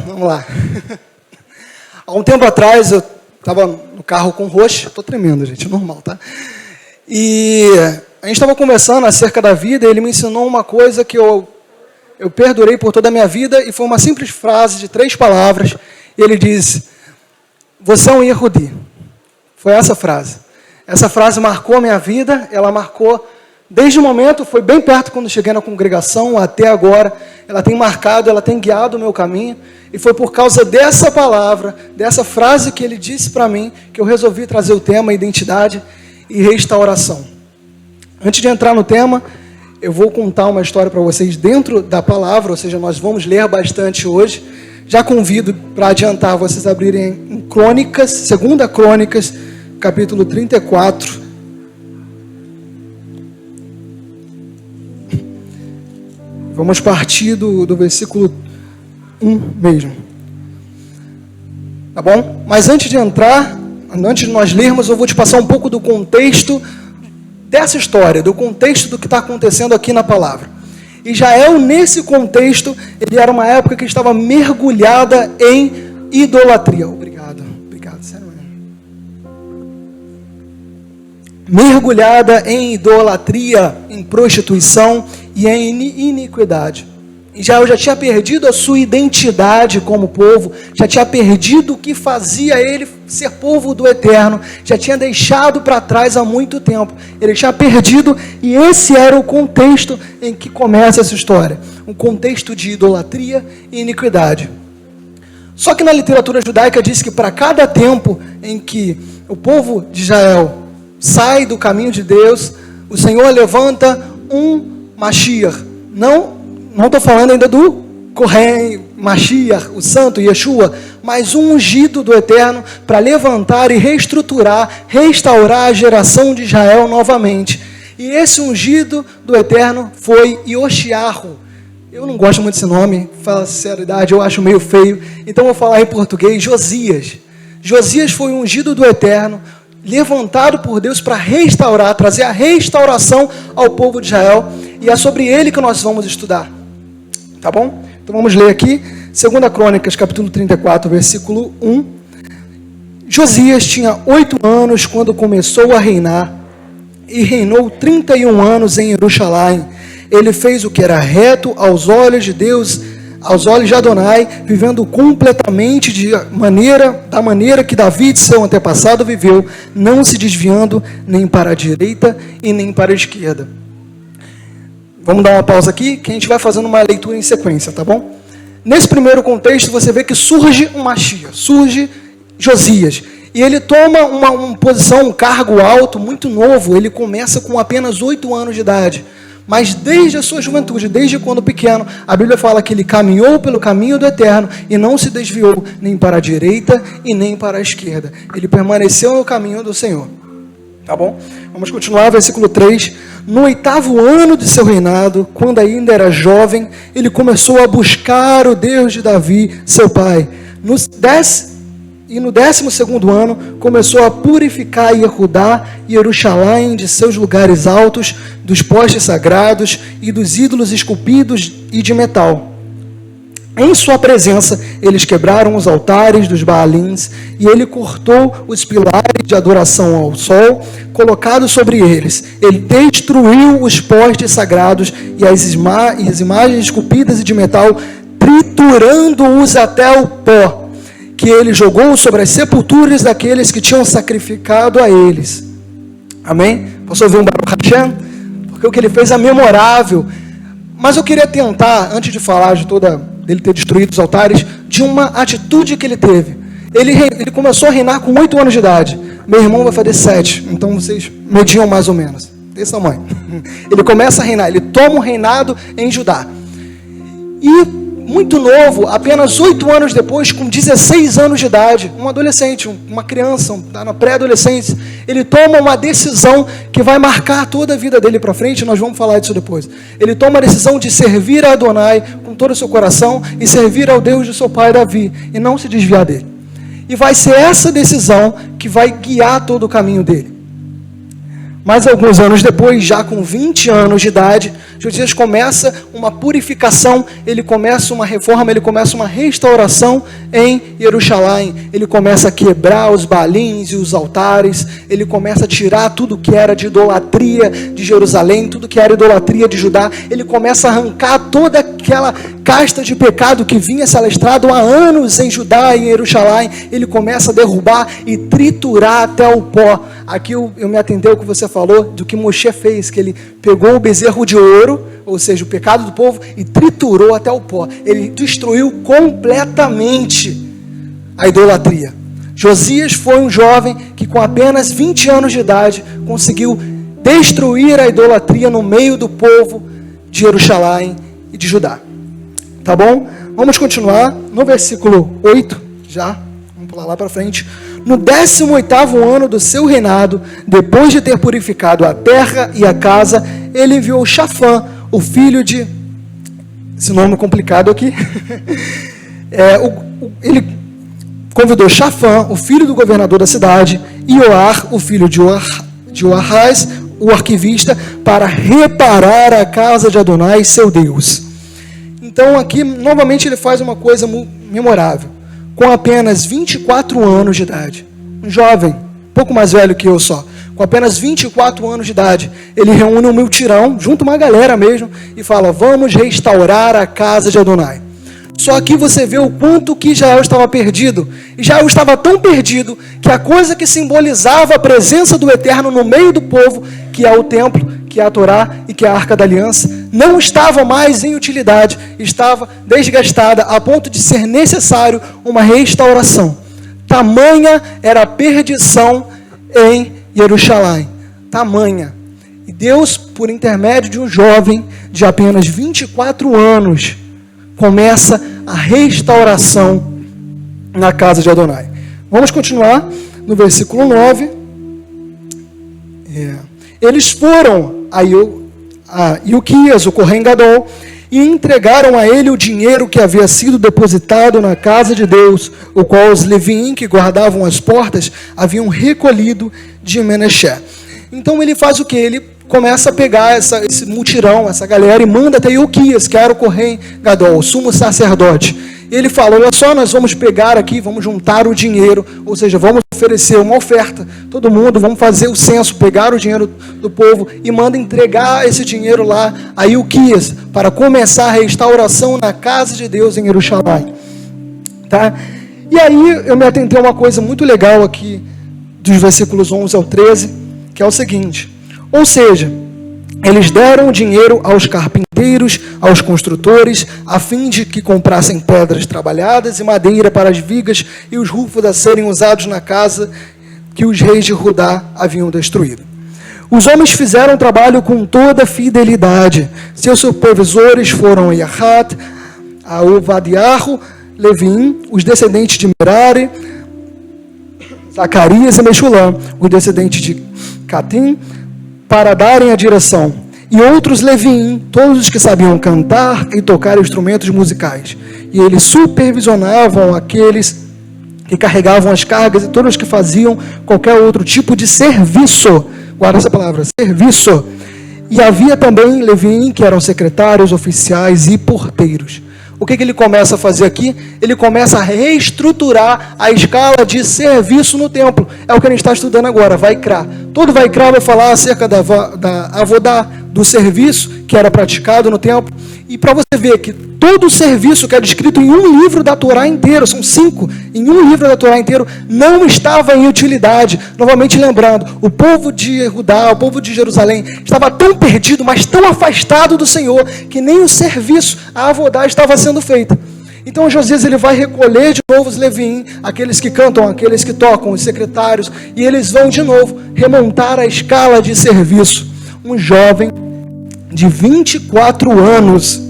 Vamos lá. Há um tempo atrás, eu estava no carro com o Roxo, estou tremendo, gente, normal, tá? E a gente estava conversando acerca da vida, e ele me ensinou uma coisa que eu perdurei por toda a minha vida, e foi uma simples frase de 3 palavras. Ele disse: você é um Yehudi. Foi essa frase. Essa frase marcou a minha vida, ela marcou desde o momento, foi bem perto quando cheguei na congregação, até agora, ela tem marcado, ela tem guiado o meu caminho, e foi por causa dessa palavra, dessa frase que ele disse para mim, que eu resolvi trazer o tema identidade e restauração. Antes de entrar no tema, eu vou contar uma história para vocês dentro da palavra, ou seja, nós vamos ler bastante hoje. Já convido para adiantar vocês abrirem em Crônicas, 2 Crônicas, capítulo 34. Vamos partir do versículo 1 mesmo. Tá bom? Mas antes de entrar, antes de nós lermos, eu vou te passar um pouco do contexto dessa história, do contexto do que está acontecendo aqui na palavra. Israel, nesse contexto, ele era uma época que estava mergulhada em idolatria. Obrigado, sério mesmo. Mergulhada em idolatria, em prostituição e em iniquidade. Israel já tinha perdido a sua identidade como povo, já tinha perdido o que fazia ele ser povo do Eterno, já tinha deixado para trás há muito tempo. Ele tinha perdido, e esse era o contexto em que começa essa história. Um contexto de idolatria e iniquidade. Só que na literatura judaica diz que para cada tempo em que o povo de Israel sai do caminho de Deus, o Senhor levanta um Mashiach. Não estou falando ainda do Kohen, Mashiach, o Santo, Yeshua, mas um ungido do Eterno para levantar e reestruturar, restaurar a geração de Israel novamente. E esse ungido do Eterno foi Yoshiarro. Eu não gosto muito desse nome, fala sinceridade, eu acho meio feio, então vou falar em português, Josias. Josias foi o ungido do Eterno, levantado por Deus para restaurar, trazer a restauração ao povo de Israel, e é sobre ele que nós vamos estudar. Tá bom? Então vamos ler aqui, 2 Crônicas, capítulo 34, versículo 1. Josias tinha 8 anos quando começou a reinar, e reinou 31 anos em Jerusalém. Ele fez o que era reto aos olhos de Deus, aos olhos de Adonai, vivendo completamente da maneira que Davi, seu antepassado, viveu, não se desviando nem para a direita e nem para a esquerda. Vamos dar uma pausa aqui, que a gente vai fazendo uma leitura em sequência, tá bom? Nesse primeiro contexto, você vê que surge um Mashiach, surge Josias. E ele toma uma posição, um cargo alto, muito novo. Ele começa com apenas 8 anos de idade. Mas desde a sua juventude, desde quando pequeno, a Bíblia fala que ele caminhou pelo caminho do Eterno e não se desviou nem para a direita e nem para a esquerda. Ele permaneceu no caminho do Senhor. Tá bom? Vamos continuar, versículo 3. No 8º ano de seu reinado, quando ainda era jovem, ele começou a buscar o Deus de Davi, seu pai. No 12º ano, começou a purificar Yehudá e Jerusalém de seus lugares altos, dos postes sagrados e dos ídolos esculpidos e de metal. Em sua presença, eles quebraram os altares dos Baalins, e ele cortou os pilares de adoração ao sol, colocados sobre eles. Ele destruiu os postes sagrados e as imagens esculpidas e de metal, triturando-os até o pó, que ele jogou sobre as sepulturas daqueles que tinham sacrificado a eles. Amém? Posso ouvir um Baruch Hashem? Porque o que ele fez é memorável. Mas eu queria tentar, antes de falar dele ter destruído os altares, de uma atitude que ele teve. Ele começou a reinar com 8 anos de idade. Meu irmão vai fazer 7, então vocês mediam mais ou menos. Desse tamanho. Ele começa a reinar, ele toma um reinado em Judá. E, muito novo, apenas 8 anos depois, com 16 anos de idade, um adolescente, uma criança, na pré-adolescência, ele toma uma decisão que vai marcar toda a vida dele para frente, nós vamos falar disso depois. Ele toma a decisão de servir a Adonai com todo o seu coração e servir ao Deus de seu pai Davi, e não se desviar dele. E vai ser essa decisão que vai guiar todo o caminho dele. Mas alguns anos depois, já com 20 anos de idade, Josias começa uma purificação, ele começa uma reforma, ele começa uma restauração em Jerusalém. Ele começa a quebrar os balins e os altares, ele começa a tirar tudo que era de idolatria de Jerusalém, tudo que era idolatria de Judá, ele começa a arrancar toda aquela casta de pecado que vinha se alastrado há anos em Judá e em Jerusalém, ele começa a derrubar e triturar até o pó. Aqui eu me atentei ao que você falou, do que Moshe fez, que ele pegou o bezerro de ouro, ou seja, o pecado do povo, e triturou até o pó. Ele destruiu completamente a idolatria. Josias foi um jovem que com apenas 20 anos de idade conseguiu destruir a idolatria no meio do povo de Jerusalém e de Judá. Tá bom? Vamos continuar no versículo 8, já, vamos pular lá para frente. No 18º ano do seu reinado, depois de ter purificado a terra e a casa, ele enviou Shafã, o filho de... Esse nome é complicado aqui. Ele convidou Shafã, o filho do governador da cidade, e Joar, o filho de Joarás, o arquivista, para reparar a casa de Adonai, seu Deus. Então aqui, novamente, ele faz uma coisa memorável. Com apenas 24 anos de idade, um jovem, pouco mais velho que eu só, com apenas 24 anos de idade, ele reúne um multirão, junto uma galera mesmo, e fala, vamos restaurar a casa de Adonai. Só aqui você vê o quanto que Israel estava perdido. Israel estava tão perdido que a coisa que simbolizava a presença do Eterno no meio do povo, que é o templo, que é a Torá e que é a Arca da Aliança, não estava mais em utilidade, estava desgastada a ponto de ser necessário uma restauração. Tamanha era a perdição em Jerusalém. Tamanha. E Deus, por intermédio de um jovem de apenas 24 anos, começa a restauração na casa de Adonai. Vamos continuar no versículo 9. Eles foram a Ilquias, o Kohen Gadol, e entregaram a ele o dinheiro que havia sido depositado na casa de Deus, o qual os leviim que guardavam as portas haviam recolhido de Menexé. Então ele faz o que? Ele começa a pegar esse mutirão, essa galera, e manda até Ilquias, que era o Kohen Gadol, o sumo sacerdote. E ele fala, olha só, nós vamos pegar aqui, vamos juntar o dinheiro, ou seja, vamos oferecer uma oferta, todo mundo, vamos fazer o censo, pegar o dinheiro do povo e manda entregar esse dinheiro lá a Ilquias, para começar a restauração na casa de Deus em Jerusalém. Tá? E aí eu me atentei a uma coisa muito legal aqui, dos versículos 11 ao 13, que é o seguinte, ou seja, eles deram o dinheiro aos carpinteiros, aos construtores, a fim de que comprassem pedras trabalhadas e madeira para as vigas e os rufos a serem usados na casa que os reis de Judá haviam destruído. Os homens fizeram o trabalho com toda fidelidade. Seus supervisores foram Yahat, Obadiah, Levim, os descendentes de Merari, Zacarias e Mexulã, os descendentes de Catim, para darem a direção, e outros leviim, todos os que sabiam cantar e tocar instrumentos musicais. E eles supervisionavam aqueles que carregavam as cargas e todos os que faziam qualquer outro tipo de serviço. Guarda essa palavra, serviço. E havia também leviim, que eram secretários, oficiais e porteiros. O que ele começa a fazer aqui? Ele começa a reestruturar a escala de serviço no templo. É o que a gente está estudando agora, Vaikra. Todo Vaikra vai falar acerca da avodá, do serviço que era praticado no templo. E para você ver que todo o serviço que é descrito em um livro da Torá inteiro, são 5, em um livro da Torá inteiro, não estava em utilidade. Novamente lembrando, o povo de Judá, o povo de Jerusalém, estava tão perdido, mas tão afastado do Senhor, que nem o serviço, a avodá, estava sendo feita. Então Josias ele vai recolher de novo os leviim, aqueles que cantam, aqueles que tocam, os secretários, e eles vão de novo remontar a escala de serviço. Um jovem de 24 anos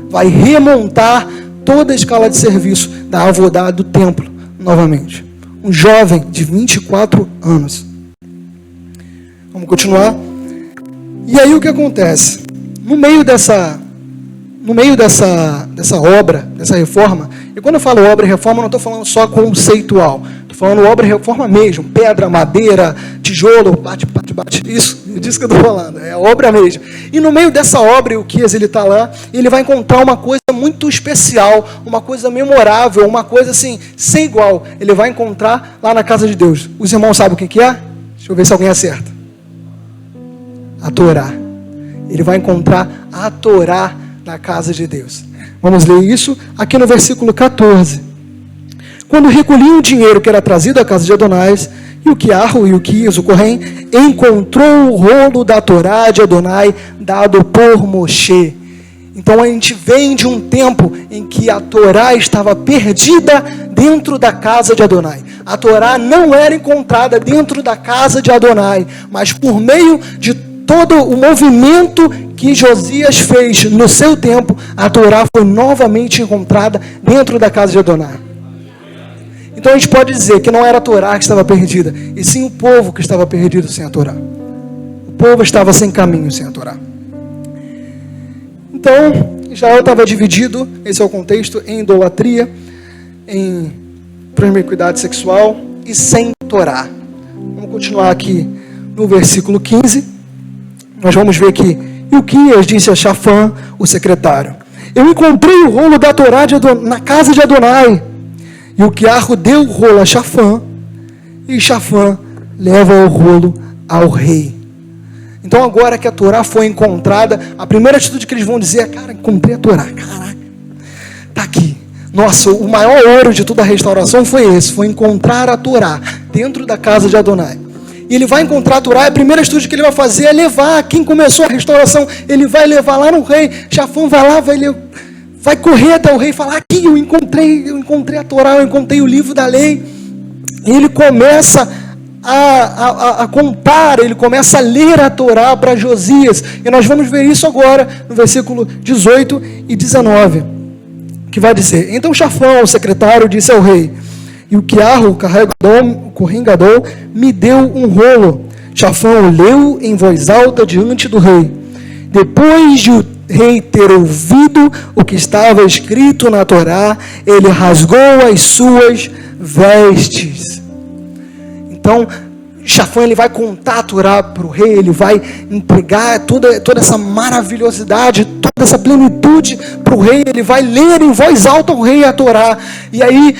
vai remontar toda a escala de serviço da avodá do templo novamente. Um jovem de 24 anos. Vamos continuar. E aí o que acontece? No meio dessa obra, dessa reforma, e quando eu falo obra e reforma, eu não estou falando só conceitual, estou falando obra e reforma mesmo, pedra, madeira, tijolo, bate, isso, disso que eu estou falando, é obra mesmo. E no meio dessa obra, Ilquias, ele está lá, e ele vai encontrar uma coisa muito especial, uma coisa memorável, uma coisa assim, sem igual. Ele vai encontrar lá na casa de Deus. Os irmãos sabem o que é? Deixa eu ver se alguém acerta. A Torá. Ele vai encontrar a Torá na casa de Deus. Vamos ler isso aqui no versículo 14. Quando recolhiam o dinheiro que era trazido à casa de Adonais, Ilquiarro e Ilquias, o Corém, encontrou o rolo da Torá de Adonai dado por Moshe. Então a gente vem de um tempo em que a Torá estava perdida dentro da casa de Adonai. A Torá não era encontrada dentro da casa de Adonai, mas por meio de todo o movimento que Josias fez no seu tempo, a Torá foi novamente encontrada dentro da casa de Adonai. Então a gente pode dizer que não era a Torá que estava perdida, e sim o povo que estava perdido sem a Torá. O povo estava sem caminho sem a Torá. Então, Israel estava dividido, esse é o contexto, em idolatria, em promiscuidade sexual e sem Torá. Vamos continuar aqui no versículo 15. Nós vamos ver que Ilquias disse a Shafã, o secretário: eu encontrei o rolo da Torá na casa de Adonai. E Ilquiarro deu o rolo a Shafã, e Shafã leva o rolo ao rei. Então agora que a Torá foi encontrada, a primeira atitude que eles vão dizer é: cara, encontrei a Torá, caraca, está aqui. Nossa, o maior ouro de toda a restauração foi esse, foi encontrar a Torá dentro da casa de Adonai. E ele vai encontrar a Torá, e a primeira atitude que ele vai fazer é levar quem começou a restauração, ele vai levar lá no rei. Shafã vai lá, vai correr até o rei e falar: aqui eu encontrei a Torá, eu encontrei o livro da lei. E ele começa a contar, ele começa a ler a Torá para Josias, e nós vamos ver isso agora no versículo 18 e 19, que vai dizer: então Shafã, o secretário, disse ao rei: Ilquiarro, o correngador, me deu um rolo. Shafã o leu em voz alta diante do rei. Depois de o rei ter ouvido o que estava escrito na Torá, ele rasgou as suas vestes. Então, Shafã, ele vai contar a Torá para o rei, ele vai entregar toda essa maravilhosidade, toda essa plenitude para o rei, ele vai ler em voz alta ao rei a Torá. E aí,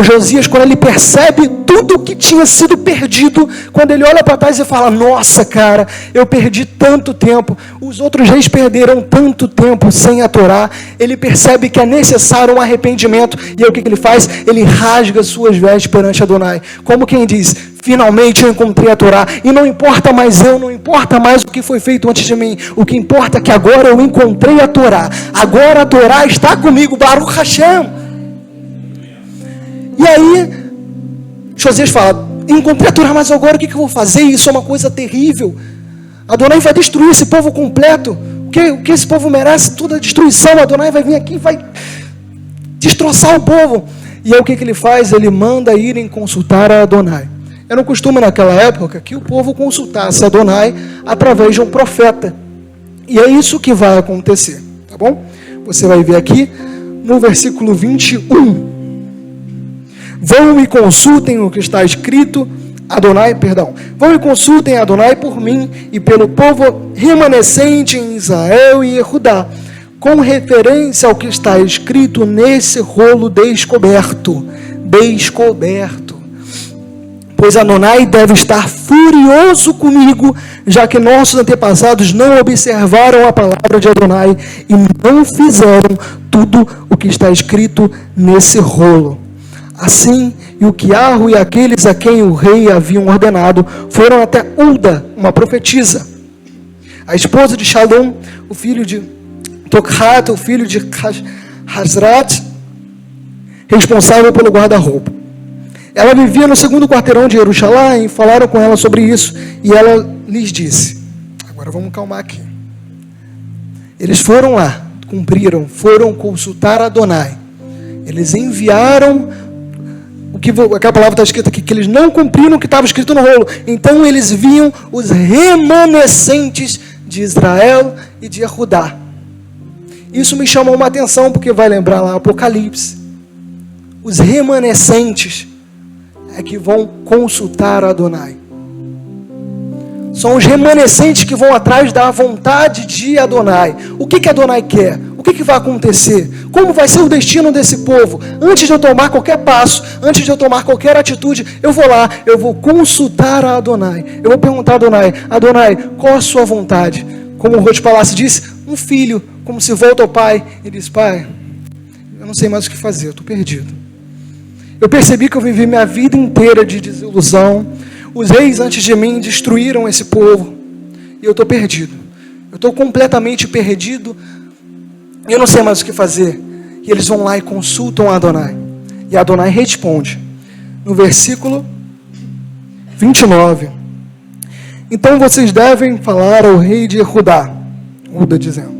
Josias, quando ele percebe tudo o que tinha sido perdido, quando ele olha para trás e fala: nossa, cara, eu perdi tanto tempo, os outros reis perderam tanto tempo sem a Torá. Ele percebe que é necessário um arrependimento, e aí o que ele faz? Ele rasga suas vestes perante Adonai, como quem diz: finalmente eu encontrei a Torá, e não importa mais eu, não importa mais o que foi feito antes de mim, o que importa é que agora eu encontrei a Torá, agora a Torá está comigo, Baruch Hashem. E aí, Josias fala: encontrei a Torá, mas agora o que eu vou fazer? Isso é uma coisa terrível. Adonai vai destruir esse povo completo. O que esse povo merece? Toda a destruição. Adonai vai vir aqui e vai destroçar o povo. E aí o que ele faz? Ele manda irem consultar a Adonai. Era um costume naquela época que o povo consultasse a Adonai através de um profeta. E é isso que vai acontecer, tá bom? Você vai ver aqui no versículo 21. Vão e consultem o que está escrito, vão e consultem Adonai por mim e pelo povo remanescente em Israel e Judá, com referência ao que está escrito nesse rolo descoberto. Pois Adonai deve estar furioso comigo, já que nossos antepassados não observaram a palavra de Adonai e não fizeram tudo o que está escrito nesse rolo. Assim, Ilquiarro e aqueles a quem o rei haviam ordenado foram até Ulda, uma profetisa, a esposa de Shalom, o filho de Tokhat, o filho de Hazrat, responsável pelo guarda-roupa. Ela vivia no segundo quarteirão de Jerusalém, falaram com ela sobre isso, e ela lhes disse: agora vamos calmar aqui. Eles foram lá, foram consultar Adonai. Eles enviaram aquela palavra está escrita aqui, que eles não cumpriram o que estava escrito no rolo. Então eles viam os remanescentes de Israel e de Judá. Isso me chamou uma atenção, porque vai lembrar lá Apocalipse. Os remanescentes é que vão consultar Adonai. São os remanescentes que vão atrás da vontade de Adonai. O que Adonai quer? O que vai acontecer? Como vai ser o destino desse povo? Antes de eu tomar qualquer passo, antes de eu tomar qualquer atitude, eu vou lá, eu vou consultar a Adonai. Eu vou perguntar a Adonai: Adonai, qual a sua vontade? Como o Rod Palácio disse, um filho, como se volta ao pai, e diz: pai, eu não sei mais o que fazer, eu estou perdido. Eu percebi que eu vivi minha vida inteira de desilusão. Os reis antes de mim destruíram esse povo, e eu estou perdido. Eu estou completamente perdido. Eu não sei mais o que fazer. E eles vão lá e consultam a Adonai. E Adonai responde, no versículo 29. Então vocês devem falar ao rei de Judá, dizendo,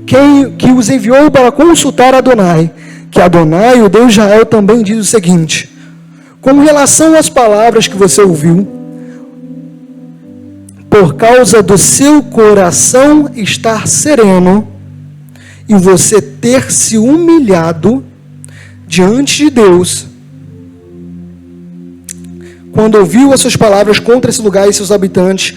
que os enviou para consultar Adonai, que Adonai, o Deus de Israel, também diz o seguinte: com relação às palavras que você ouviu, por causa do seu coração estar sereno, e você ter se humilhado diante de Deus, quando ouviu as suas palavras contra esse lugar e seus habitantes,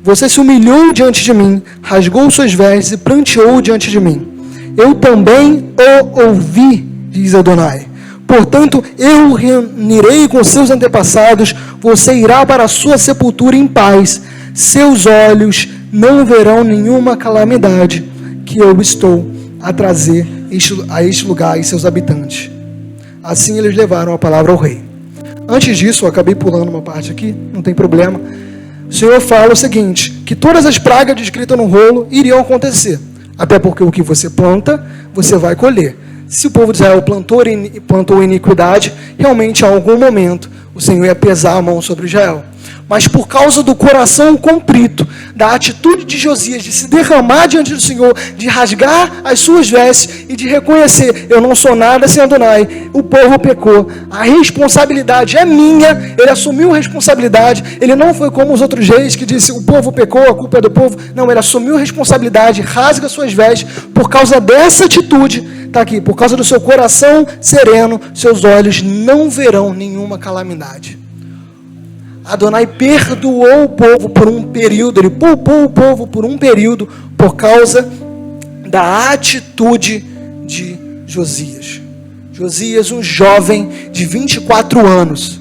você se humilhou diante de mim, rasgou suas vestes e pranteou diante de mim. Eu também o ouvi, diz Adonai. Portanto, eu o reunirei com seus antepassados, você irá para a sua sepultura em paz, seus olhos não verão nenhuma calamidade que eu estou a trazer a este lugar e seus habitantes. Assim eles levaram a palavra ao rei. Antes disso, eu acabei pulando uma parte aqui, não tem problema. O Senhor fala o seguinte, que todas as pragas descritas no rolo iriam acontecer. Até porque o que você planta, você vai colher. Se o povo de Israel plantou iniquidade, realmente em algum momento o Senhor ia pesar a mão sobre Israel. Mas por causa do coração contrito, da atitude de Josias, de se derramar diante do Senhor, de rasgar as suas vestes e de reconhecer: eu não sou nada sem Adonai, o povo pecou, a responsabilidade é minha. Ele assumiu a responsabilidade. Ele não foi como os outros reis que disse: o povo pecou, a culpa é do povo. Não, ele assumiu a responsabilidade, rasga suas vestes. Por causa dessa atitude, está aqui, por causa do seu coração sereno, seus olhos não verão nenhuma calamidade. Adonai perdoou o povo por um período, ele poupou o povo por um período, por causa da atitude de Josias. Josias, um jovem de 24 anos,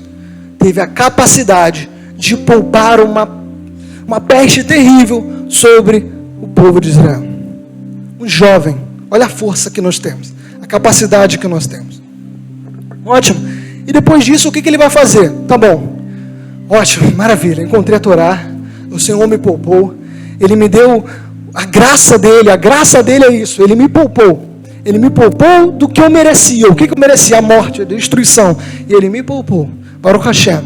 teve a capacidade de poupar uma peste terrível sobre o povo de Israel. Um jovem, olha a força que nós temos, a capacidade que nós temos. Ótimo. E depois disso, o que ele vai fazer? Tá bom. Ótimo, maravilha, encontrei a Torá, o Senhor me poupou, Ele me deu a graça dele é isso, Ele me poupou do que eu merecia. O que eu merecia? A morte, a destruição, e Ele me poupou, Baruch Hashem.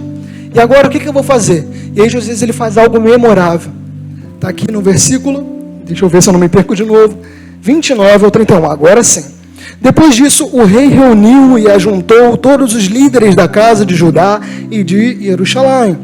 E agora o que eu vou fazer? E aí Josias, ele faz algo memorável, está aqui no versículo, deixa eu ver se eu não me perco de novo, 29 ao 31, agora sim. Depois disso, o rei reuniu e ajuntou todos os líderes da casa de Judá e de Jerusalém.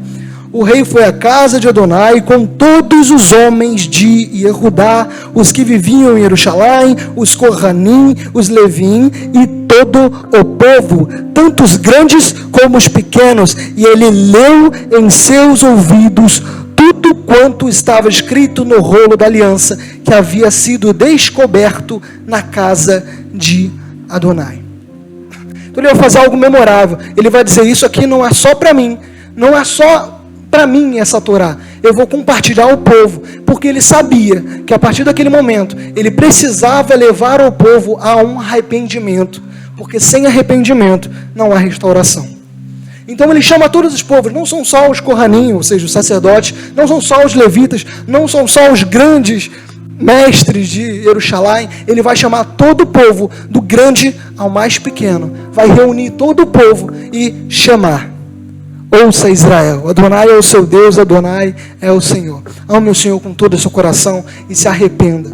O rei foi à casa de Adonai com todos os homens de Judá, os que viviam em Jerusalém, os Kohanim, os Levim e todo o povo, tanto os grandes como os pequenos, e ele leu em seus ouvidos tudo quanto estava escrito no rolo da aliança, que havia sido descoberto na casa de Adonai. Então ele vai fazer algo memorável. Ele vai dizer: isso aqui não é só para mim, não é só para mim essa Torá. Eu vou compartilhar ao povo, porque ele sabia que a partir daquele momento ele precisava levar o povo a um arrependimento, porque sem arrependimento não há restauração. Então ele chama todos os povos, não são só os Kohanim, ou seja, os sacerdotes, não são só os levitas, não são só os grandes mestres de Jerusalém. Ele vai chamar todo o povo, do grande ao mais pequeno, vai reunir todo o povo e chamar: ouça Israel, Adonai é o seu Deus, Adonai é o Senhor. Ame o Senhor com todo o seu coração e se arrependa.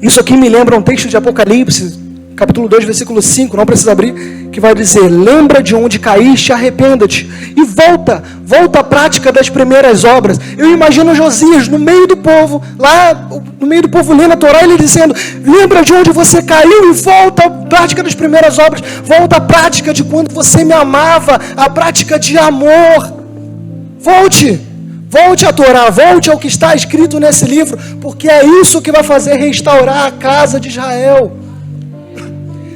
Isso aqui me lembra um texto de Apocalipse, capítulo 2, versículo 5, não precisa abrir, que vai dizer: lembra de onde caíste, arrependa-te e volta à prática das primeiras obras. Eu imagino Josias no meio do povo, lá no meio do povo lendo a Torá, ele dizendo: lembra de onde você caiu e volta à prática das primeiras obras, volta à prática de quando você me amava, a prática de amor. Volte a Torá, volte ao que está escrito nesse livro, porque é isso que vai fazer restaurar a casa de Israel.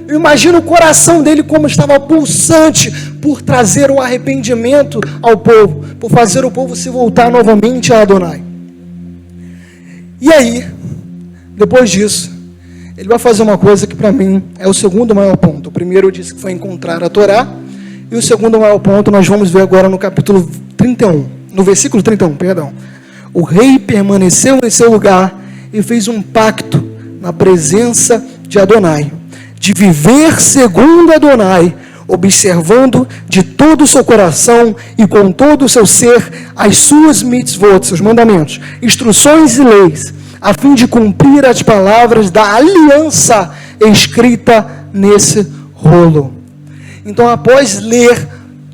Eu imagino o coração dele como estava pulsante por trazer o arrependimento ao povo, por fazer o povo se voltar novamente a Adonai. E aí, depois disso, ele vai fazer uma coisa que para mim é o segundo maior ponto. O primeiro eu disse que foi encontrar a Torá, e o segundo maior ponto nós vamos ver agora no capítulo 31, no versículo 31, perdão. O rei permaneceu em seu lugar e fez um pacto na presença de Adonai, de viver segundo Adonai, observando de todo o seu coração e com todo o seu ser as suas mitzvot, seus mandamentos, instruções e leis, a fim de cumprir as palavras da aliança escrita nesse rolo. Então, após ler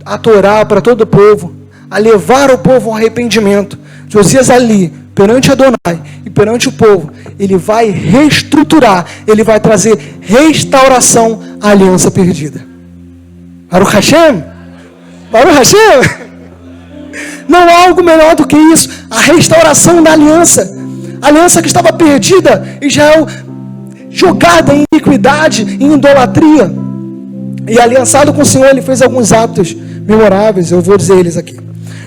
a Torá para todo o povo, a levar o povo ao arrependimento, Josias ali, perante Adonai e perante o povo, ele vai reestruturar, ele vai trazer restauração à aliança perdida. Baruch Hashem? Baruch Hashem? Não há algo melhor do que isso, a restauração da aliança. A aliança que estava perdida, Israel jogada em iniquidade, em idolatria. E aliançado com o Senhor, ele fez alguns atos memoráveis, eu vou dizer eles aqui.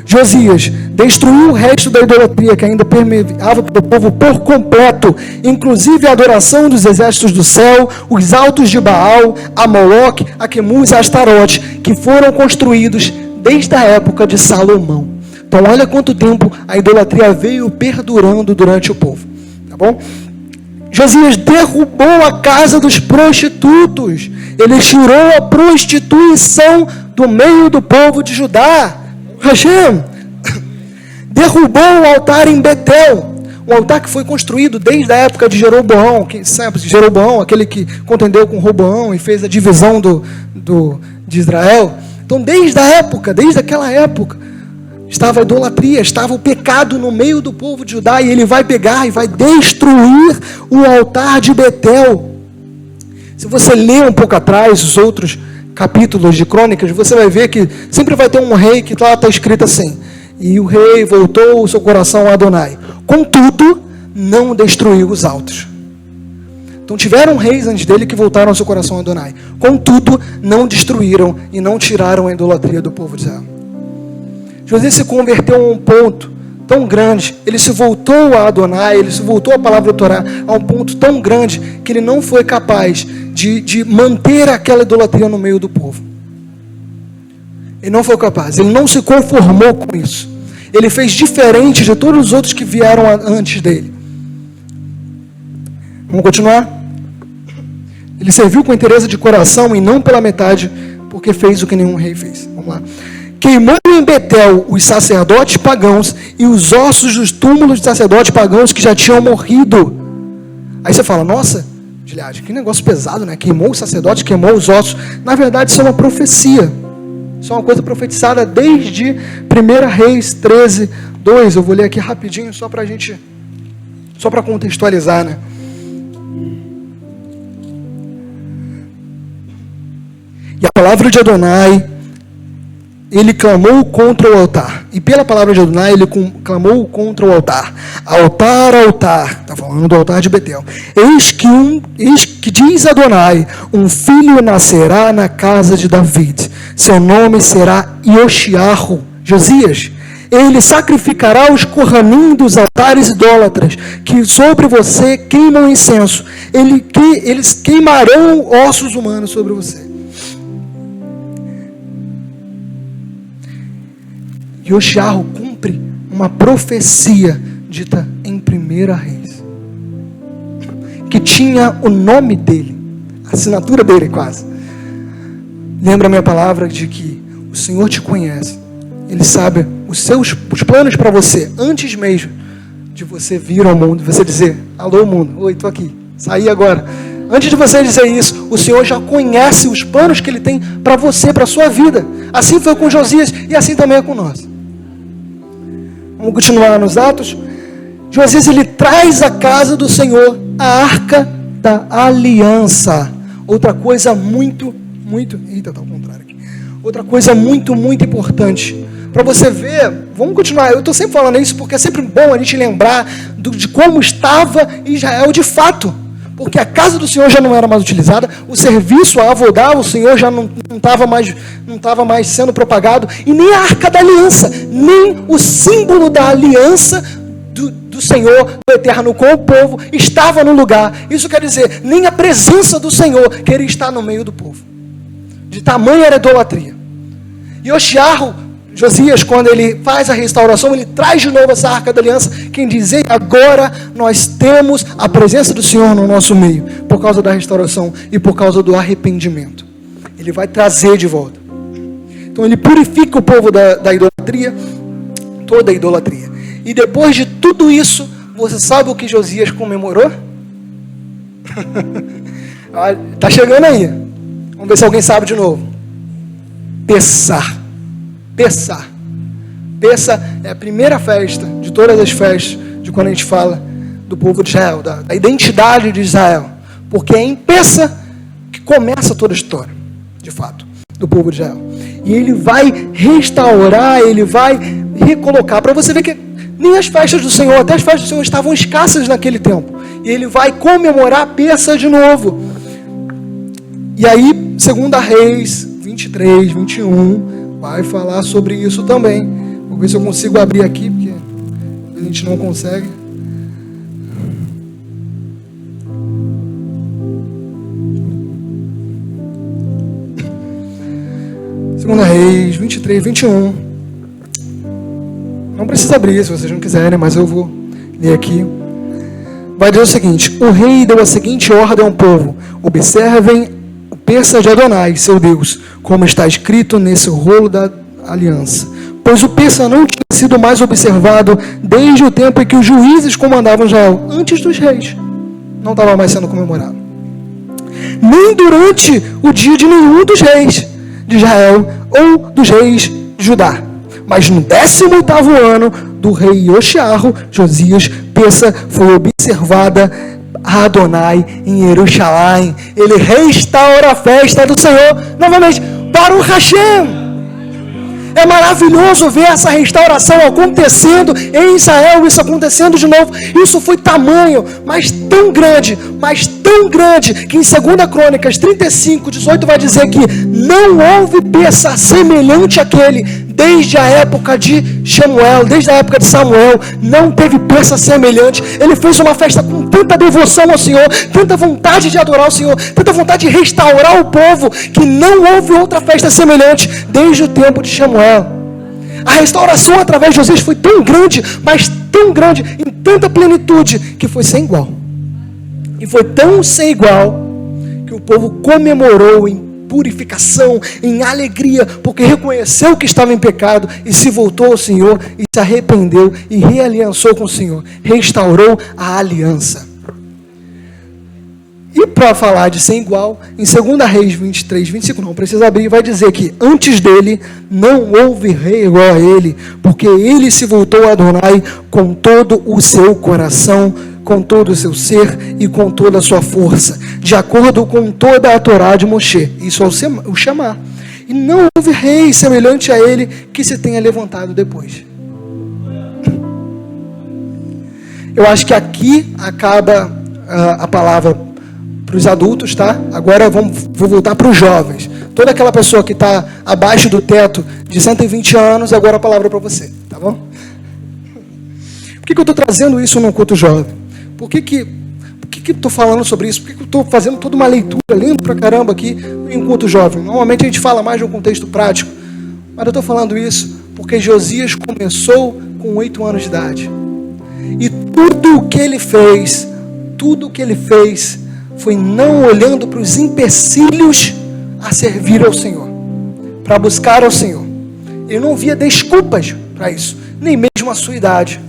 Josias destruiu o resto da idolatria que ainda permeava pelo povo por completo, inclusive a adoração dos exércitos do céu, os altos de Baal, a Moloque, a Quemuz e a Astarote, que foram construídos desde a época de Salomão. Então olha quanto tempo a idolatria veio perdurando durante o povo, tá bom? Josias derrubou a casa dos prostitutos, ele tirou a prostituição do meio do povo de Judá. Hashem derrubou o altar em Betel, um altar que foi construído desde a época de Jeroboão, Jeroboão, aquele que contendeu com Roboão e fez a divisão de Israel. Então desde aquela época, estava a idolatria, estava o pecado no meio do povo de Judá, e ele vai pegar e vai destruir o altar de Betel. Se você ler um pouco atrás os outros capítulos de Crônicas, você vai ver que sempre vai ter um rei que lá está escrito assim: e o rei voltou o seu coração a Adonai, contudo não destruiu os altos. Então tiveram reis antes dele que voltaram o seu coração a Adonai, contudo não destruíram e não tiraram a idolatria do povo de Israel. Josias se converteu a um ponto tão grande, ele se voltou a Adonai, ele se voltou à palavra do Torá a um ponto tão grande que ele não foi capaz de manter aquela idolatria no meio do povo. Ele não foi capaz, ele não se conformou com isso. Ele fez diferente de todos os outros que vieram antes dele. Vamos continuar? Ele serviu com interesse de coração e não pela metade, porque fez o que nenhum rei fez. Vamos lá. Queimou em Betel os sacerdotes pagãos e os ossos dos túmulos de sacerdotes pagãos que já tinham morrido. Aí você fala: nossa, Gileade, que negócio pesado, né? Queimou os sacerdotes, queimou os ossos. Na verdade, isso é uma profecia. Isso é uma coisa profetizada desde 1 Reis 13, 2. Eu vou ler aqui rapidinho, só para contextualizar, né? E a palavra de Adonai, ele clamou contra o altar. E pela palavra de Adonai, ele clamou contra o altar. Altar, altar. Está falando do altar de Betel. Eis que diz Adonai: um filho nascerá na casa de David. Seu nome será Yoshiarro, Josias. Ele sacrificará os Kohanim dos altares idólatras, que sobre você queimam incenso. Eles queimarão ossos humanos sobre você. Yoshiarro cumpre uma profecia dita em 1 Reis, que tinha o nome dele, a assinatura dele quase. Lembra a minha palavra de que o Senhor te conhece, Ele sabe os planos para você, antes mesmo de você vir ao mundo, você dizer: alô mundo, oi, estou aqui, saí agora. Antes de você dizer isso, o Senhor já conhece os planos que Ele tem para você, para a sua vida. Assim foi com Josias e assim também é com nós. Vamos continuar nos Atos. Josias, ele traz à casa do Senhor a arca da aliança. Outra coisa muito importante. Para você ver, vamos continuar. Eu estou sempre falando isso porque é sempre bom a gente lembrar de como estava Israel de fato. Porque a casa do Senhor já não era mais utilizada, o serviço a avodar o Senhor já não estava mais sendo propagado, e nem a arca da aliança, nem o símbolo da aliança do Senhor, do Eterno com o povo, estava no lugar. Isso quer dizer, nem a presença do Senhor queria estar no meio do povo. De tamanha era a idolatria. E Josias, quando ele faz a restauração, ele traz de novo essa arca da aliança. Quem diz, agora nós temos a presença do Senhor no nosso meio, por causa da restauração e por causa do arrependimento. Ele vai trazer de volta. Então ele purifica o povo da idolatria, toda a idolatria. E depois de tudo isso, você sabe o que Josias comemorou? Está chegando aí. Vamos ver se alguém sabe de novo. Pessah é a primeira festa de todas as festas, de quando a gente fala do povo de Israel, da identidade de Israel. Porque é em Pessah que começa toda a história, de fato, do povo de Israel. E ele vai restaurar, ele vai recolocar, para você ver que nem as festas do Senhor, até as festas do Senhor estavam escassas naquele tempo. E ele vai comemorar Pessah de novo. E aí, 2 Reis 23, 21... vai falar sobre isso também. Vou ver se eu consigo abrir aqui, porque a gente não consegue. Segunda Reis 23, 21. Não precisa abrir se vocês não quiserem, mas eu vou ler aqui. Vai dizer o seguinte: o rei deu a seguinte ordem ao povo: observem Pessah de Adonai, seu Deus, como está escrito nesse rolo da aliança. Pois o Pessah não tinha sido mais observado desde o tempo em que os juízes comandavam Israel, antes dos reis. Não estava mais sendo comemorado. Nem durante o dia de nenhum dos reis de Israel ou dos reis de Judá. Mas no 18º ano do rei Josias, Pessah foi observada a Adonai em Jerusalém. Ele restaura a festa do Senhor novamente. Baruch Hashem. É maravilhoso ver essa restauração acontecendo em Israel, isso acontecendo de novo. Isso foi tamanho, mas tão grande, que em 2 Crônicas 35, 18 vai dizer que não houve Pessah semelhante àquele desde a época de Samuel, desde a época de Samuel, não teve Pessah semelhante. Ele fez uma festa com tanta devoção ao Senhor, tanta vontade de adorar o Senhor, tanta vontade de restaurar o povo, que não houve outra festa semelhante desde o tempo de Samuel. A restauração através de Josias foi tão grande, mas tão grande, em tanta plenitude, que foi sem igual. E foi tão sem igual, que o povo comemorou em purificação, em alegria, porque reconheceu que estava em pecado e se voltou ao Senhor e se arrependeu e realiançou com o Senhor, restaurou a aliança. E para falar de sem igual, em 2 Reis 23, 25, não precisa abrir, vai dizer que antes dele não houve rei igual a ele, porque ele se voltou a Adonai com todo o seu coração, com todo o seu ser e com toda a sua força, de acordo com toda a Torá de Moshe. Isso é o chamar. E não houve rei semelhante a ele que se tenha levantado depois. Eu acho que aqui acaba a palavra para os adultos, tá? Agora vou voltar para os jovens. Toda aquela pessoa que está abaixo do teto de 120 anos, agora a palavra para você, tá bom? Por que eu estou trazendo isso num culto jovem? Por que eu estou falando sobre isso? Por que eu estou fazendo toda uma leitura linda pra caramba aqui em culto jovem? Normalmente a gente fala mais de um contexto prático, mas eu estou falando isso porque Josias começou com 8 anos de idade. E tudo o que ele fez foi não olhando para os empecilhos a servir ao Senhor, para buscar ao Senhor. Ele não via desculpas para isso, nem mesmo a sua idade.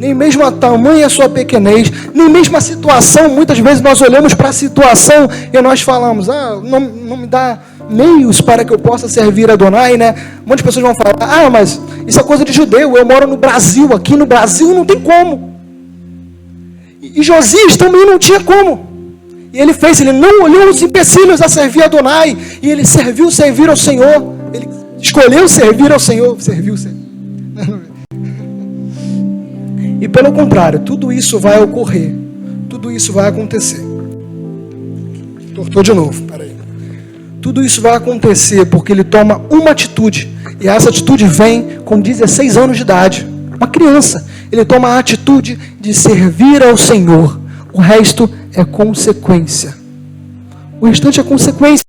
nem mesmo a tamanha sua pequenez, nem mesmo a situação. Muitas vezes nós olhamos para a situação e nós falamos, não me dá meios para que eu possa servir a Adonai, né? Um monte de pessoas vão falar, mas isso é coisa de judeu, eu moro no Brasil, aqui no Brasil não tem como. E Josias também não tinha como. E ele não olhou os empecilhos a servir a Adonai, e ele servir ao Senhor. Ele escolheu servir ao Senhor, serviu. E pelo contrário, tudo isso vai ocorrer, tudo isso vai acontecer. Tortou de novo, peraí. Tudo isso vai acontecer porque ele toma uma atitude, e essa atitude vem com 16 anos de idade, uma criança. Ele toma a atitude de servir ao Senhor. O resto é consequência. O restante é consequência.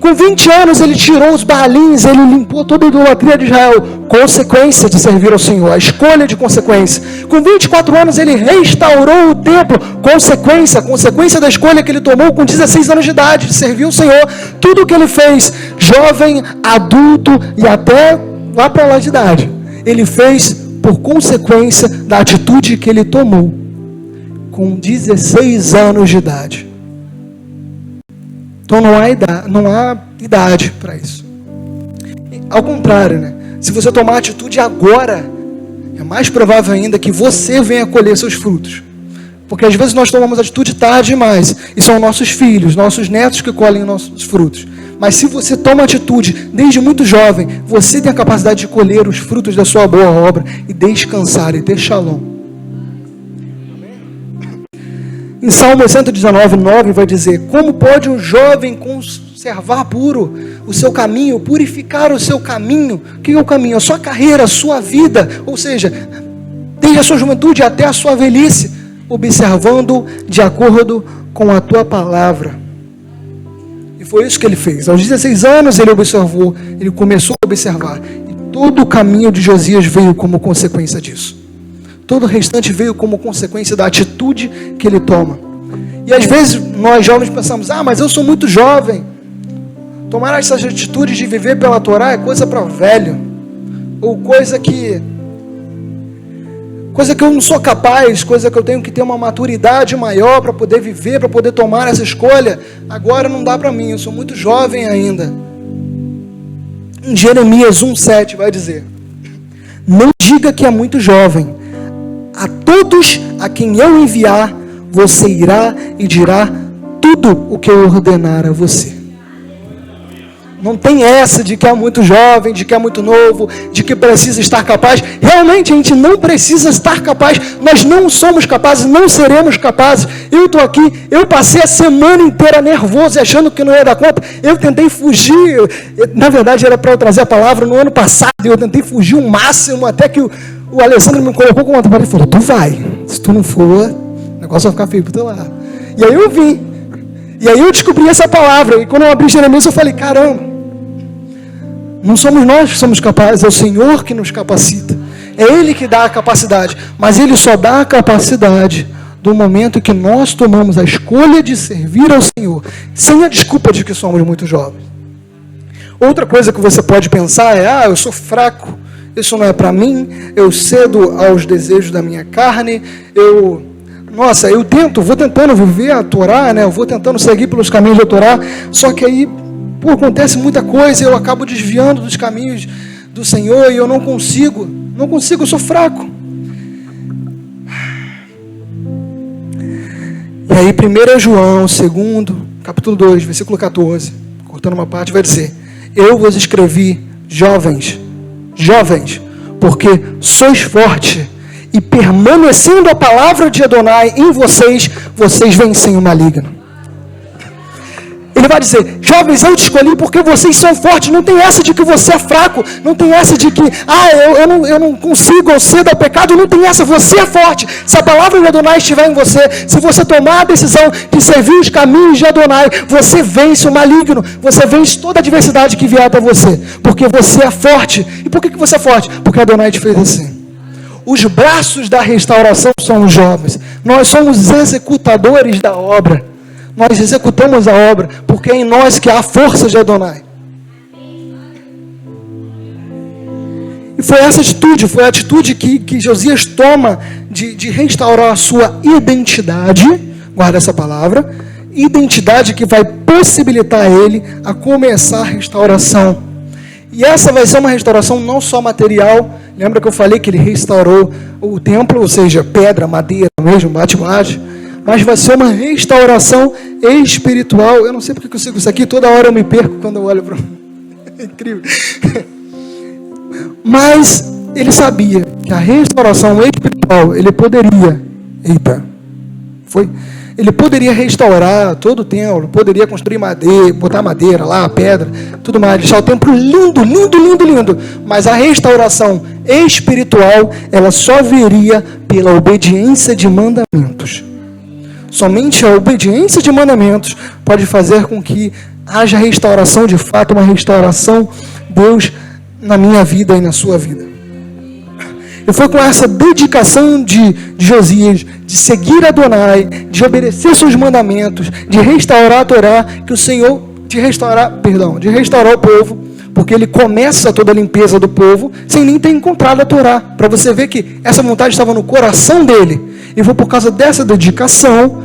Com 20 anos ele tirou os Baalins, ele limpou toda a idolatria de Israel. Consequência de servir ao Senhor, a escolha de consequência. Com 24 anos ele restaurou o templo. Consequência da escolha que ele tomou com 16 anos de idade, de servir ao Senhor. Tudo o que ele fez, jovem, adulto e até lá para lá de idade, ele fez por consequência da atitude que ele tomou com 16 anos de idade. Então não há idade para isso. Ao contrário, né? Se você tomar atitude agora, é mais provável ainda que você venha colher seus frutos. Porque às vezes nós tomamos atitude tarde demais, e são nossos filhos, nossos netos que colhem nossos frutos. Mas se você toma atitude desde muito jovem, você tem a capacidade de colher os frutos da sua boa obra e descansar e ter shalom. Em Salmo 119, 9 vai dizer: como pode um jovem conservar puro o seu caminho, purificar o seu caminho? O que é o caminho? A sua carreira, a sua vida, ou seja, desde a sua juventude até a sua velhice, observando de acordo com a tua palavra. E foi isso que ele fez. Aos 16 anos ele observou, ele começou a observar. E todo o caminho de Josias veio como consequência disso. Todo o restante veio como consequência da atitude que ele toma. E às vezes nós jovens pensamos, mas eu sou muito jovem. Tomar essas atitudes de viver pela Torá é coisa para velho. Ou coisa que eu não sou capaz, coisa que eu tenho que ter uma maturidade maior para poder viver, para poder tomar essa escolha. Agora não dá para mim, eu sou muito jovem ainda. Em Jeremias 1,7 vai dizer: não diga que é muito jovem. A todos a quem eu enviar, você irá e dirá tudo o que eu ordenar a você. Não tem essa de que é muito jovem, de que é muito novo, de que precisa estar capaz. Realmente a gente não precisa estar capaz. Nós não somos capazes, não seremos capazes. Eu estou aqui, eu passei a semana inteira nervoso, achando que não ia dar conta. Eu tentei fugir, na verdade era para eu trazer a palavra no ano passado, eu tentei fugir o máximo, até que o Alessandro me colocou com uma trabalho e falou: tu vai, se tu não for, o negócio vai ficar feio pro teu lado. E aí eu vim, e aí eu descobri essa palavra, e quando eu abri Jeremias eu falei: caramba, não somos nós que somos capazes, é o Senhor que nos capacita, é Ele que dá a capacidade, mas Ele só dá a capacidade do momento que nós tomamos a escolha de servir ao Senhor, sem a desculpa de que somos muito jovens. Outra coisa que você pode pensar é: eu sou fraco, isso não é para mim, eu cedo aos desejos da minha carne, eu vou tentando viver a Torá, né? Eu vou tentando seguir pelos caminhos da Torá, só que aí, acontece muita coisa, eu acabo desviando dos caminhos do Senhor, e eu não consigo, eu sou fraco. E aí 1 João, capítulo 2, versículo 14, cortando uma parte, vai dizer: eu vos escrevi, jovens, porque sois fortes, e permanecendo a palavra de Adonai em vocês vencem o maligno. Ele vai dizer: jovens, eu te escolhi porque vocês são fortes. Não tem essa de que você é fraco, não tem essa de que eu não consigo, eu cedo ao pecado. Não tem essa, você é forte. Se a palavra de Adonai estiver em você, se você tomar a decisão de servir os caminhos de Adonai, você vence o maligno, você vence toda a adversidade que vier para você, porque você é forte. E por que você é forte? Porque Adonai te fez assim. Os braços da restauração são os jovens. Nós somos executadores da obra. Nós executamos a obra, porque é em nós que há a força de Adonai. E foi essa atitude, foi a atitude que Josias toma de restaurar a sua identidade, guarda essa palavra, identidade que vai possibilitar ele a começar a restauração. E essa vai ser uma restauração não só material. Lembra que eu falei que ele restaurou o templo, ou seja, pedra, madeira mesmo, bate-bate, mas vai ser uma restauração espiritual. Eu não sei porque eu sigo isso aqui, toda hora eu me perco quando eu olho para é incrível. Mas ele sabia que a restauração espiritual, ele poderia, ele poderia restaurar todo o templo, poderia construir madeira, botar madeira lá, pedra, tudo mais, deixar o templo lindo, lindo, lindo, lindo. Mas a restauração espiritual, ela só viria pela obediência de mandamentos. Somente a obediência de mandamentos pode fazer com que haja restauração de fato, uma restauração, Deus, na minha vida e na sua vida. E foi com essa dedicação de Josias, de seguir Adonai, de obedecer seus mandamentos, de restaurar a Torá, que o Senhor, de restaurar o povo, porque ele começa toda a limpeza do povo, sem nem ter encontrado a Torá, para você ver que essa vontade estava no coração dele, e foi por causa dessa dedicação,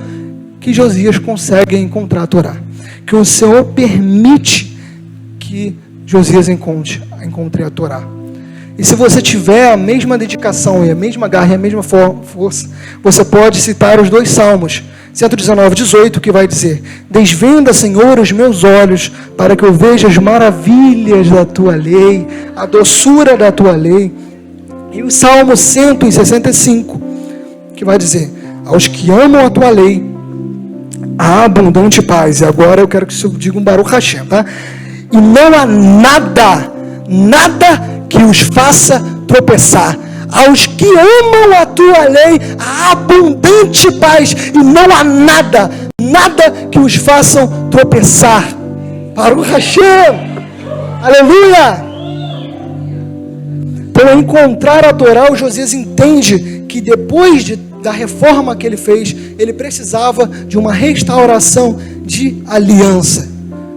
que Josias consegue encontrar a Torá, que o Senhor permite que Josias encontre a Torá. E se você tiver a mesma dedicação e a mesma garra e a mesma força, você pode citar os 2 salmos, 119, 18, que vai dizer: desvenda, Senhor, os meus olhos, para que eu veja as maravilhas da tua lei, a doçura da tua lei. E o Salmo 165, que vai dizer: aos que amam a tua lei, a abundante paz. E agora eu quero que você diga um Baruch Hashem, tá? E não há nada que os faça tropeçar. Aos que amam a tua lei, a abundante paz, e não há nada que os façam tropeçar. Baruch Hashem, aleluia. Para encontrar a Torá, o Josias entende que depois da reforma que ele fez, ele precisava de uma restauração de aliança.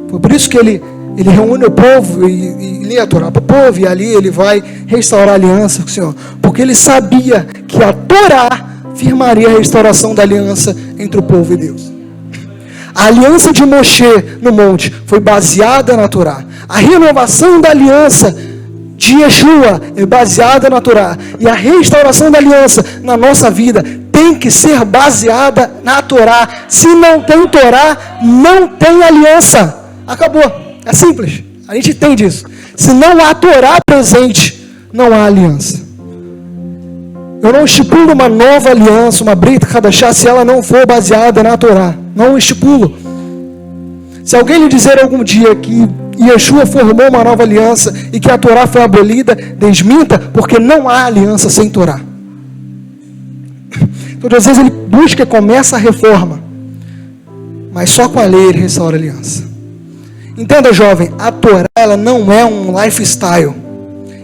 Foi por isso que ele reúne o povo e lê a Torá para o povo, e ali ele vai restaurar a aliança com o Senhor, porque ele sabia que a Torá firmaria a restauração da aliança entre o povo e Deus. A aliança de Moshe no monte foi baseada na Torá. A renovação da aliança de Yeshua é baseada na Torá. E a restauração da aliança na nossa vida tem que ser baseada na Torá. Se não tem Torá, não tem aliança. Acabou. É simples, a gente entende isso. Se não há Torá presente, não há aliança. Eu não estipulo uma nova aliança, uma Brit Hadashah, se ela não for baseada na Torá. Não estipulo. Se alguém lhe dizer algum dia que Yeshua formou uma nova aliança e que a Torá foi abolida, desminta, porque não há aliança sem Torá. Então, às vezes ele busca e começa a reforma, mas só com a lei ele restaura a aliança. Entenda, jovem, a Torá, ela não é um lifestyle.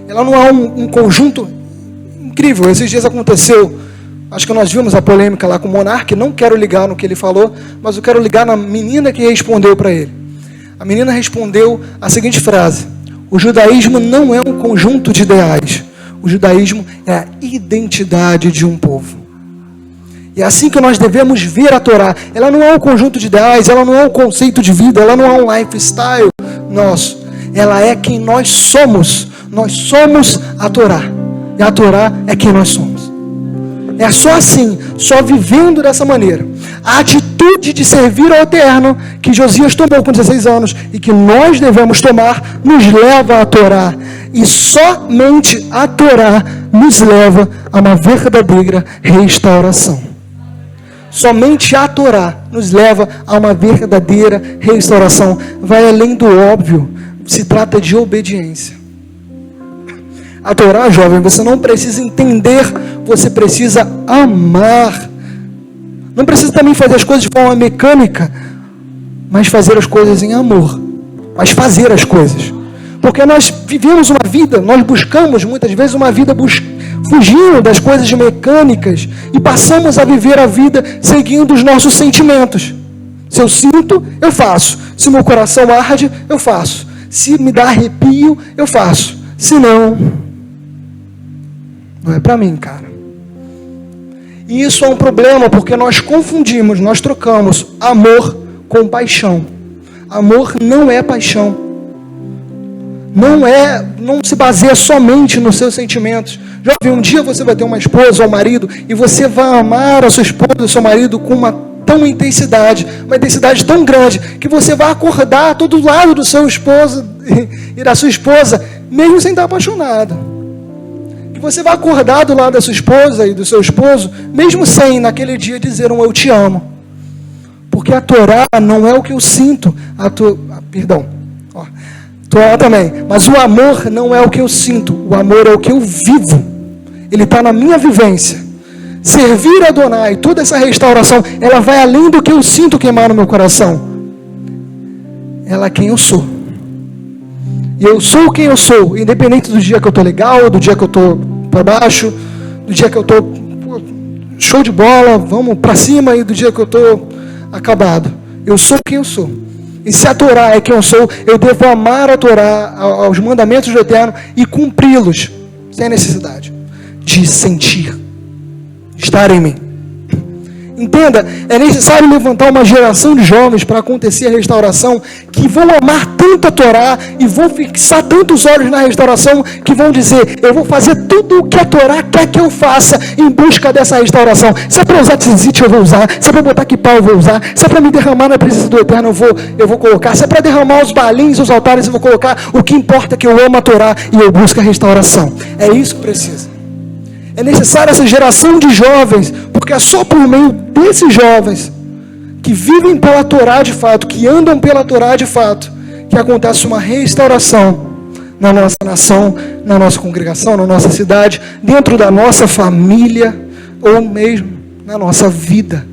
Ela não é um conjunto incrível. Esses dias aconteceu, acho que nós vimos a polêmica lá com o Monark, não quero ligar no que ele falou, mas eu quero ligar na menina que respondeu para ele. A menina respondeu a seguinte frase: o judaísmo não é um conjunto de ideais. O judaísmo é a identidade de um povo. E é assim que nós devemos ver a Torá. Ela não é um conjunto de ideais, ela não é um conceito de vida, ela não é um lifestyle nosso. Ela é quem nós somos. Nós somos a Torá. E a Torá é quem nós somos. É só assim, só vivendo dessa maneira. A atitude de servir ao Eterno que Josias tomou com 16 anos e que nós devemos tomar, nos leva à Torá. E somente a Torá nos leva a uma verdadeira restauração. Somente a Torá nos leva a uma verdadeira restauração. Vai além do óbvio. Se trata de obediência. A Torá, jovem, você não precisa entender, você precisa amar. Não precisa também fazer as coisas de forma mecânica, mas fazer as coisas em amor. Mas fazer as coisas. Porque nós vivemos uma vida, nós buscamos muitas vezes uma vida fugindo das coisas mecânicas e passamos a viver a vida seguindo os nossos sentimentos. Se eu sinto, eu faço. Se meu coração arde, eu faço. Se me dá arrepio, eu faço. Se não, não é para mim, cara. E isso é um problema, porque nós confundimos, nós trocamos amor com paixão. Amor não é paixão. Não se baseia somente nos seus sentimentos. Já ouvi, um dia você vai ter uma esposa ou um marido e você vai amar a sua esposa ou seu marido com uma intensidade tão grande, que você vai acordar todo lado do seu esposo e da sua esposa, mesmo sem estar apaixonado. Que você vai acordar do lado da sua esposa e do seu esposo, mesmo sem, naquele dia, dizer um eu te amo. Porque a Torá não é o que eu sinto. Torá também. Mas o amor não é o que eu sinto. O amor é o que eu vivo. Ele está na minha vivência. Servir a Adonai, toda essa restauração, ela vai além do que eu sinto queimar no meu coração. Ela é quem eu sou. E eu sou quem eu sou, independente do dia que eu estou legal, do dia que eu estou para baixo, do dia que eu estou show de bola, vamos para cima, e do dia que eu estou acabado. Eu sou quem eu sou. E se a Torá é quem eu sou, eu devo amar a Torá, aos mandamentos do Eterno, e cumpri-los, sem necessidade de sentir, de estar em mim. Entenda, é necessário levantar uma geração de jovens para acontecer a restauração, que vão amar tanto a Torá e vão fixar tantos olhos na restauração, que vão dizer, eu vou fazer tudo o que a Torá quer que eu faça em busca dessa restauração. Se é para usar tzitzit, eu vou usar. Se é para botar kippah, eu vou usar. Se é para me derramar na presença do Eterno, eu vou colocar. Se é para derramar os balins, os altares, eu vou colocar. O que importa é que eu amo a Torá e eu busco a restauração. É isso que precisa. É necessária essa geração de jovens, porque é só por meio desses jovens que vivem pela Torá de fato, que andam pela Torá de fato, que acontece uma restauração na nossa nação, na nossa congregação, na nossa cidade, dentro da nossa família, ou mesmo na nossa vida.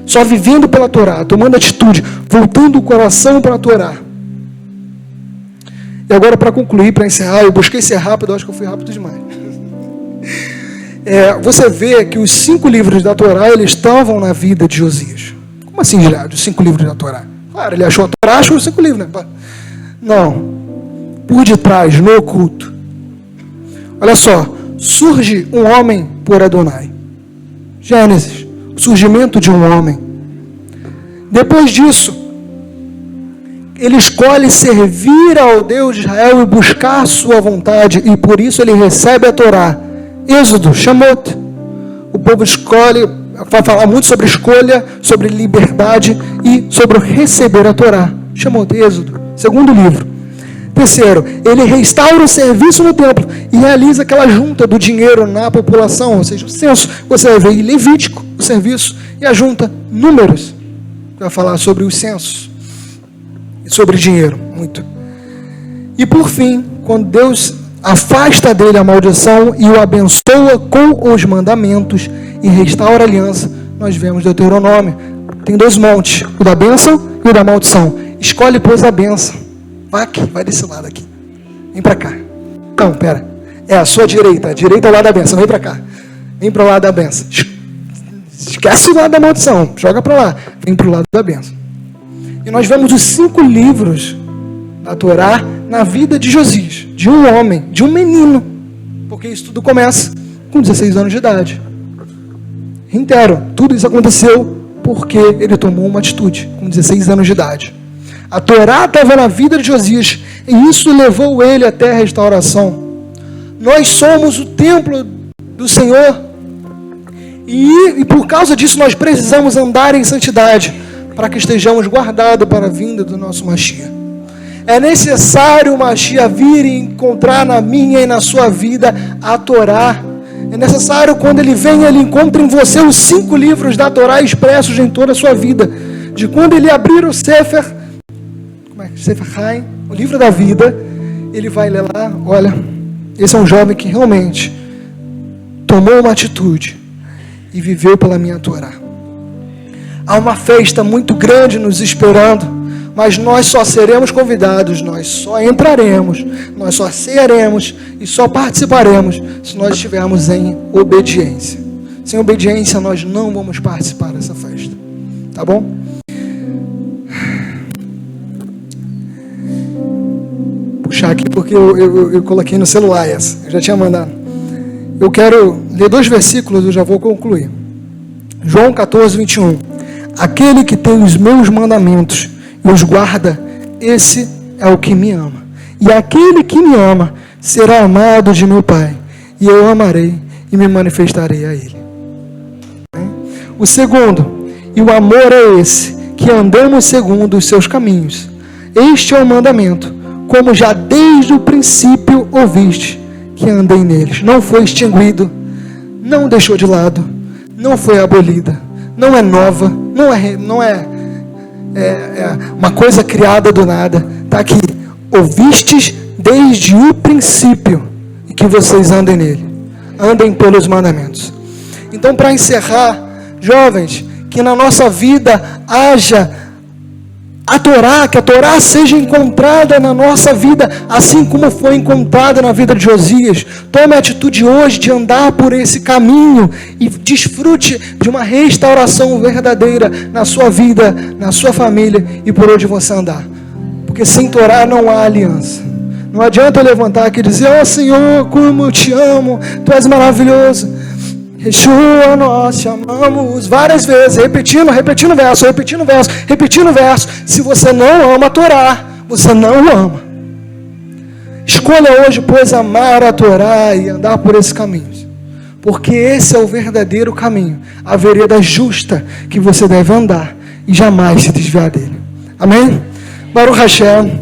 Só vivendo pela Torá, tomando atitude, voltando o coração para a Torá. E agora, para concluir, para encerrar, eu busquei ser rápido, acho que eu fui rápido demais. Você vê que os 5 livros da Torá, eles estavam na vida de Josias. Como assim, Gerardo, os 5 livros da Torá? Claro, ele achou a Torá, achou os 5 livros, né? Não. Por detrás, no oculto. Olha só, surge um homem por Adonai. Gênesis, o surgimento de um homem. Depois disso, ele escolhe servir ao Deus de Israel e buscar a sua vontade, e por isso ele recebe a Torá. Êxodo, Shemot. O povo escolhe, vai falar muito sobre escolha, sobre liberdade e sobre receber a Torá. Shemot, Êxodo, segundo livro. Terceiro, ele restaura o serviço no templo e realiza aquela junta do dinheiro na população, ou seja, o censo. Você vai ver em Levítico o serviço e a junta, Números, vai falar sobre os censos e sobre dinheiro, muito. E por fim, quando Deus afasta dele a maldição e o abençoa com os mandamentos e restaura a aliança, nós vemos Deuteronômio. Tem 2 montes, o da bênção e o da maldição. Escolhe, pois, a bênção. Vai aqui, vai desse lado aqui. Vem para cá. Não, pera. É a sua direita. A direita é o lado da bênção. Vem para cá. Vem para o lado da bênção. Esquece o lado da maldição. Joga para lá. Vem para o lado da bênção. E nós vemos os 5 livros da Torá na vida de Josias, de um homem, de um menino, porque isso tudo começa com 16 anos de idade. Reitero, tudo isso aconteceu porque ele tomou uma atitude com 16 anos de idade. A Torá estava na vida de Josias e isso levou ele até a restauração. Nós somos o templo do Senhor e por causa disso nós precisamos andar em santidade para que estejamos guardados para a vinda do nosso Mashiach. É necessário o Mashiach vir e encontrar na minha e na sua vida a Torá. É necessário, quando ele vem, ele encontra em você os 5 livros da Torá expressos em toda a sua vida. De quando ele abrir o Sefer Haim, o livro da vida, ele vai ler lá, olha, esse é um jovem que realmente tomou uma atitude e viveu pela minha Torá. Há uma festa muito grande nos esperando, mas nós só seremos convidados, nós só entraremos, nós só cearemos e só participaremos se nós estivermos em obediência. Sem obediência, nós não vamos participar dessa festa. Tá bom? Puxar aqui porque eu coloquei no celular essa. Eu já tinha mandado. Eu quero ler 2 versículos, eu já vou concluir. João 14, 21. Aquele que tem os meus mandamentos e os guarda, esse é o que me ama. E aquele que me ama será amado de meu Pai, e eu amarei e me manifestarei a ele. O segundo, e o amor é esse, que andamos segundo os seus caminhos. Este é o mandamento, como já desde o princípio ouviste, que andei neles. Não foi extinguido, não deixou de lado, não foi abolida, não é nova, não é uma coisa criada do nada. Está aqui, ouvistes desde o princípio, e que vocês andem nele, andem pelos mandamentos. Então, para encerrar, jovens, que na nossa vida haja a Torá, que a Torá seja encontrada na nossa vida, assim como foi encontrada na vida de Josias. Tome a atitude hoje de andar por esse caminho e desfrute de uma restauração verdadeira na sua vida, na sua família e por onde você andar. Porque sem Torá não há aliança. Não adianta eu levantar aqui e dizer: ó Senhor, como eu te amo, Tu és maravilhoso. Yeshua, nós te amamos, várias vezes, repetindo verso. Se você não ama a Torá, você não ama. Escolha hoje, pois, amar a Torá e andar por esses caminhos, porque esse é o verdadeiro caminho, a vereda justa que você deve andar e jamais se desviar dele. Amém? Baruch Hashem.